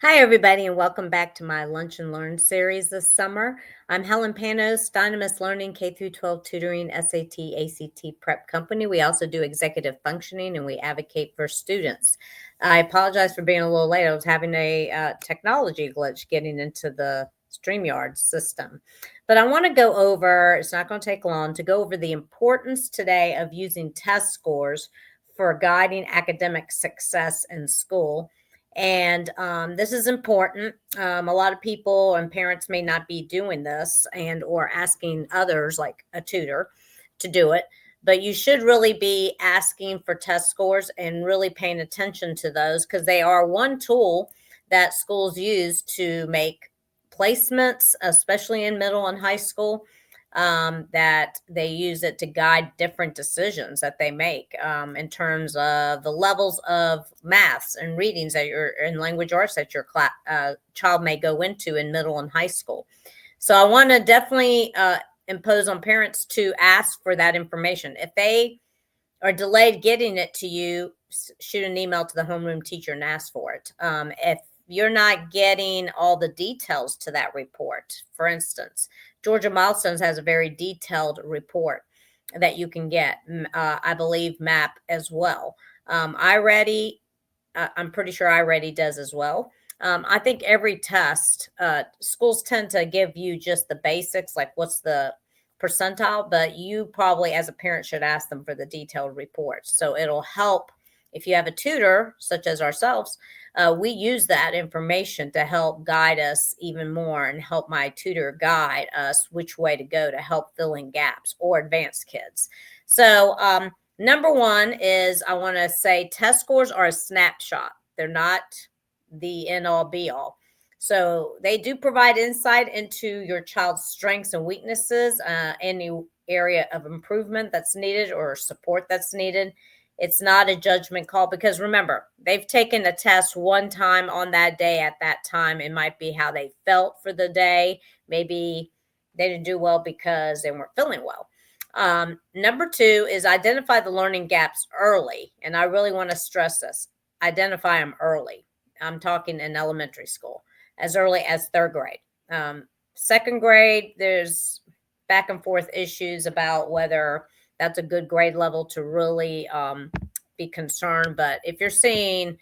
Hi, everybody, and welcome back to my Lunch and Learn series this summer. I'm Helen Panos, Dynamis Learning, K through 12 tutoring, SAT, ACT prep company. We also do executive functioning and we advocate for students. I apologize for being a little late. I was having a technology glitch getting into the StreamYard system. But I want to go over, it's not going to take long, to go over the importance today of using test scores for guiding academic success in school. And this is important. A lot of people and parents may not be doing this and or asking others like a tutor to do it, but you should really be asking for test scores and really paying attention to those because they are one tool that schools use to make placements, especially in middle and high school, that they use it to guide different decisions that they make in terms of the levels of maths and readings that your and language arts that your child may go into in middle and high school. So I want to definitely impose on parents to ask for that information. If they are delayed getting it to you, shoot an email to the homeroom teacher and ask for it. If you're not getting all the details to that report, for instance, Georgia Milestones has a very detailed report that you can get. I believe MAP as well. iReady, I'm pretty sure iReady does as well. I think every test, schools tend to give you just the basics, like what's the percentile, but you probably as a parent should ask them for the detailed reports. So it'll help if you have a tutor, such as ourselves. We use that information to help guide us even more and help my tutor guide us which way to go to help fill in gaps or advanced kids. So, number one is I want to say test scores are a snapshot. They're not the end all be all. So they do provide insight into your child's strengths and weaknesses, any area of improvement that's needed or support that's needed. It's not a judgment call because remember, they've taken a test one time on that day at that time. It might be how they felt for the day. Maybe they didn't do well because they weren't feeling well. Number two is identify the learning gaps early. And I really want to stress this, identify them early. I'm talking in elementary school, as early as third grade. Second grade, there's back and forth issues about whether that's a good grade level to really be concerned. But if you're seeing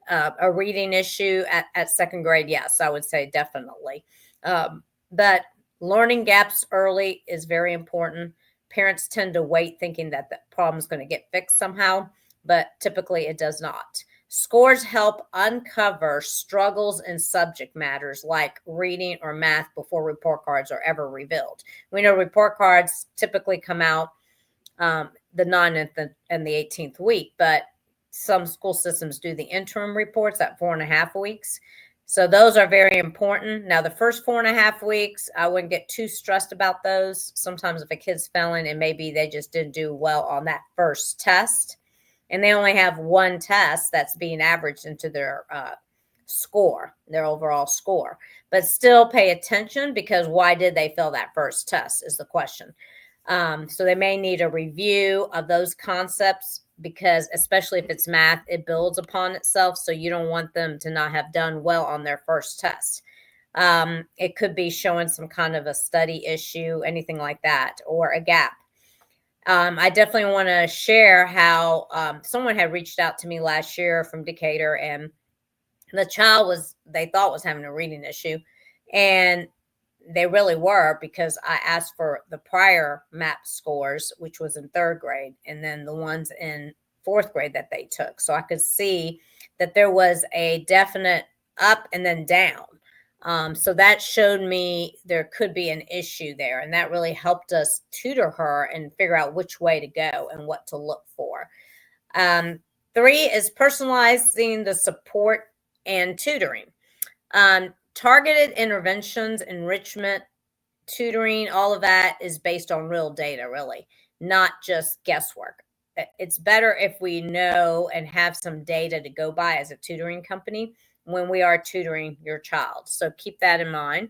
a reading issue at second grade, yes, I would say definitely. But learning gaps early is very important. Parents tend to wait thinking that the problem is going to get fixed somehow, but typically it does not. Scores help uncover struggles in subject matters like reading or math before report cards are ever revealed. We know report cards typically come out the 9th and the 18th week, but some school systems do the interim reports at 4.5 weeks. So those are very important. Now, the first 4.5 weeks, I wouldn't get too stressed about those. Sometimes if a kid's failing and maybe they just didn't do well on that first test, and they only have one test that's being averaged into their score, their overall score. But still pay attention because why did they fail that first test is the question. So they may need a review of those concepts because especially if it's math, it builds upon itself. So you don't want them to not have done well on their first test. It could be showing some kind of a study issue, anything like that, or a gap. I definitely want to share how someone had reached out to me last year from Decatur, and the child they thought was having a reading issue, and they really were because I asked for the prior MAP scores, which was in third grade, and then the ones in fourth grade that they took. So I could see that there was a definite up and then down. So that showed me there could be an issue there. And that really helped us tutor her and figure out which way to go and what to look for. Three is personalizing the support and tutoring. Targeted interventions, enrichment, tutoring, all of that is based on real data, really, not just guesswork. It's better if we know and have some data to go by as a tutoring company when we are tutoring your child. So keep that in mind.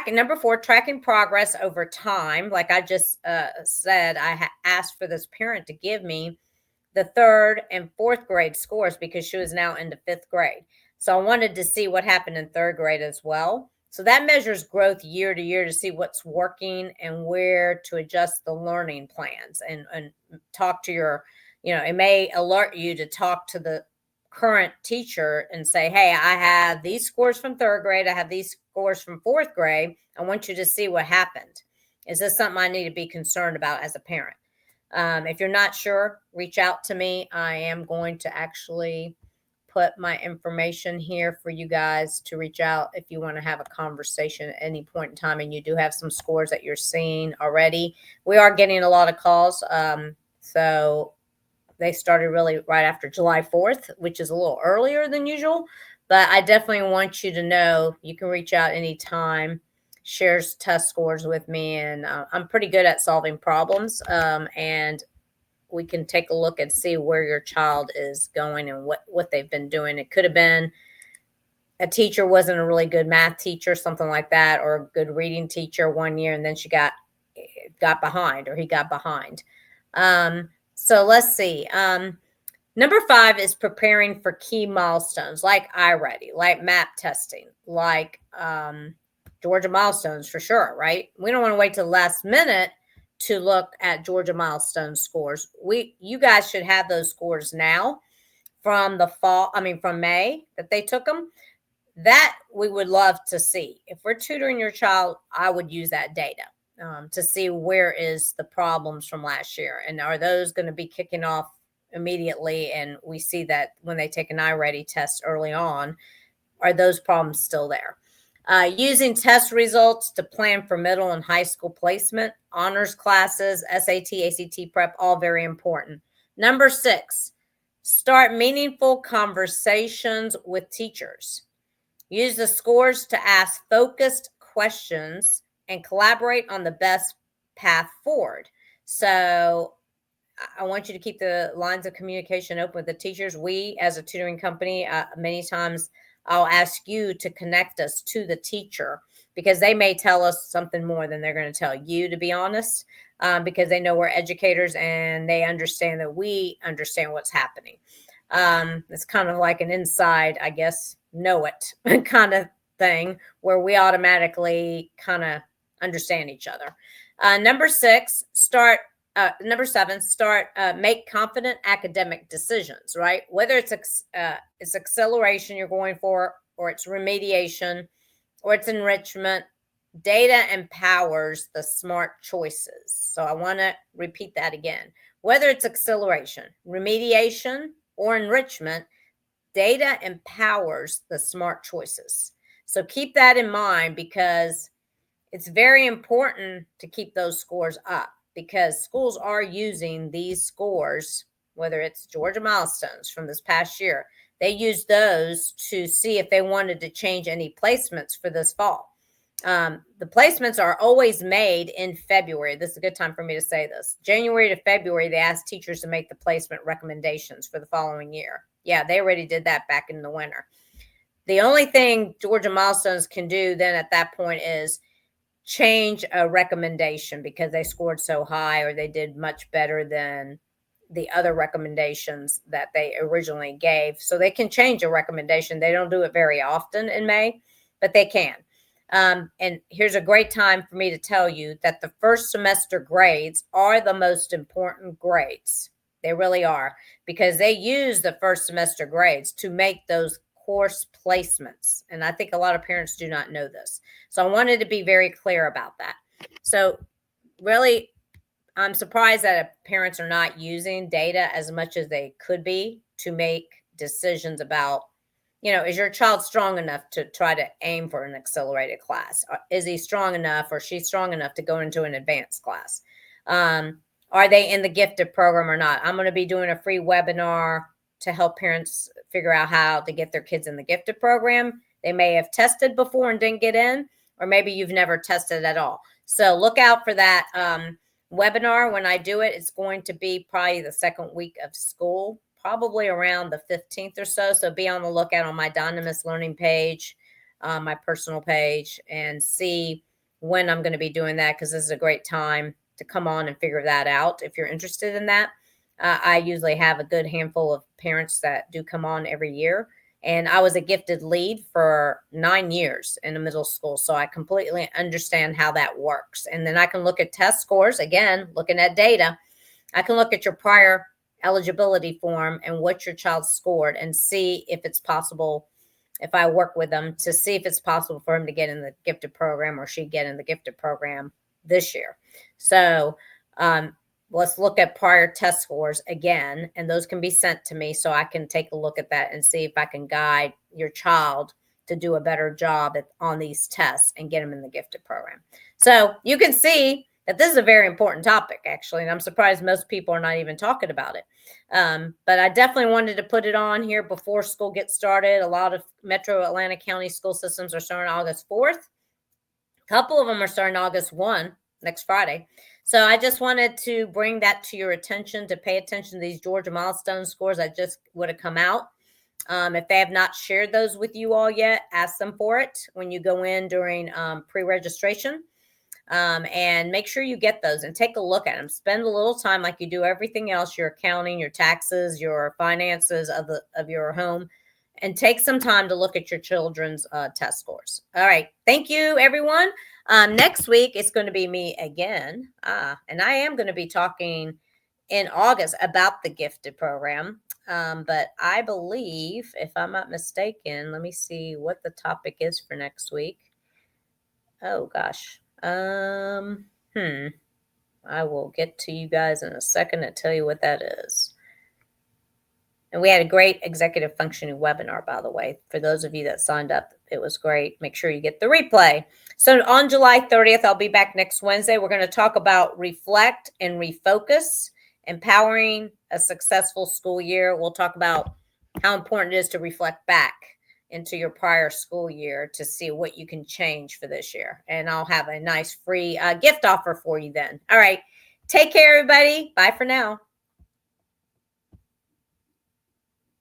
Number four, tracking progress over time. Like I just said, I asked for this parent to give me the third and fourth grade scores because she was now into fifth grade. So I wanted to see what happened in third grade as well. So that measures growth year to year to see what's working and where to adjust the learning plans and talk to your, it may alert you to talk to the current teacher and say, hey, I have these scores from third grade. I have these scores from fourth grade. I want you to see what happened. Is this something I need to be concerned about as a parent? If you're not sure, reach out to me. I am going to actually put my information here for you guys to reach out if you want to have a conversation at any point in time and you do have some scores that you're seeing already. We are getting a lot of calls. So they started really right after July 4th, which is a little earlier than usual. But I definitely want you to know you can reach out anytime, shares test scores with me, and I'm pretty good at solving problems. And we can take a look and see where your child is going and what they've been doing. It could have been a teacher wasn't a really good math teacher, something like that, or a good reading teacher one year, and then she got behind, or he got behind. So let's see. Number 5 is preparing for key milestones like iReady, like MAP testing, like Georgia milestones for sure, right? We don't want to wait till the last minute to look at Georgia milestone scores. You guys should have those scores now from from May that they took them. That we would love to see. If we're tutoring your child, I would use that data to see where is the problems from last year. And are those going to be kicking off immediately? And we see that when they take an iReady test early on, are those problems still there? Using test results to plan for middle and high school placement, honors classes, SAT, ACT prep, all very important. Number 6, start meaningful conversations with teachers. Use the scores to ask focused questions and collaborate on the best path forward. So I want you to keep the lines of communication open with the teachers. We, as a tutoring company, many times I'll ask you to connect us to the teacher because they may tell us something more than they're going to tell you, to be honest, because they know we're educators and they understand that we understand what's happening. It's kind of like an inside, I guess, know it kind of thing where we automatically kind of understand each other. Number 7, start make confident academic decisions, right? Whether it's acceleration you're going for, or it's remediation, or it's enrichment, data empowers the smart choices. So I want to repeat that again. Whether it's acceleration, remediation, or enrichment, data empowers the smart choices. So keep that in mind because it's very important to keep those scores up because schools are using these scores, whether it's Georgia milestones from this past year, they use those to see if they wanted to change any placements for this fall. The placements are always made in February. This is a good time for me to say this. January to February, they ask teachers to make the placement recommendations for the following year. Yeah, they already did that back in the winter. The only thing Georgia milestones can do then at that point is change a recommendation because they scored so high or they did much better than the other recommendations that they originally gave. So they can change a recommendation. They don't do it very often in May, but they can. And here's a great time for me to tell you that the first semester grades are the most important grades. They really are because they use the first semester grades to make those course placements. And I think a lot of parents do not know this. So I wanted to be very clear about that. So really, I'm surprised that parents are not using data as much as they could be to make decisions about, is your child strong enough to try to aim for an accelerated class? Is he strong enough or she strong enough to go into an advanced class? Are they in the gifted program or not? I'm going to be doing a free webinar to help parents figure out how to get their kids in the gifted program. They may have tested before and didn't get in, or maybe you've never tested at all. So look out for that webinar when I do it. It's going to be probably the second week of school, probably around the 15th or so. So be on the lookout on my Dynamis Learning page, my personal page, and see when I'm going to be doing that because this is a great time to come on and figure that out if you're interested in that. I usually have a good handful of parents that do come on every year And I was a gifted lead for 9 years in the middle school. So I completely understand how that works. And then I can look at test scores, again, looking at data. I can look at your prior eligibility form and what your child scored and see if it's possible, if I work with them, to see if it's possible for him to get in the gifted program or she get in the gifted program this year. So let's look at prior test scores again, and those can be sent to me so I can take a look at that and see if I can guide your child to do a better job on these tests and get them in the gifted program. So you can see that this is a very important topic, actually, and I'm surprised most people are not even talking about it. But I definitely wanted to put it on here before school gets started. A lot of Metro Atlanta County school systems are starting August 4th. A couple of them are starting August 1, next Friday. So I just wanted to bring that to your attention, to pay attention to these Georgia milestone scores that just would have come out. If they have not shared those with you all yet, ask them for it when you go in during pre-registration. And make sure you get those and take a look at them. Spend a little time like you do everything else, your accounting, your taxes, your finances of your home, and take some time to look at your children's test scores. All right. Thank you, everyone. Next week, it's going to be me again. And I am going to be talking in August about the gifted program. But I believe, if I'm not mistaken, let me see what the topic is for next week. Oh, gosh. I will get to you guys in a second and tell you what that is. And we had a great executive functioning webinar, by the way. For those of you that signed up, it was great. Make sure you get the replay. So on July 30th, I'll be back next Wednesday. We're going to talk about reflect and refocus, empowering a successful school year. We'll talk about how important it is to reflect back into your prior school year to see what you can change for this year. And I'll have a nice free gift offer for you then. All right. Take care, everybody. Bye for now.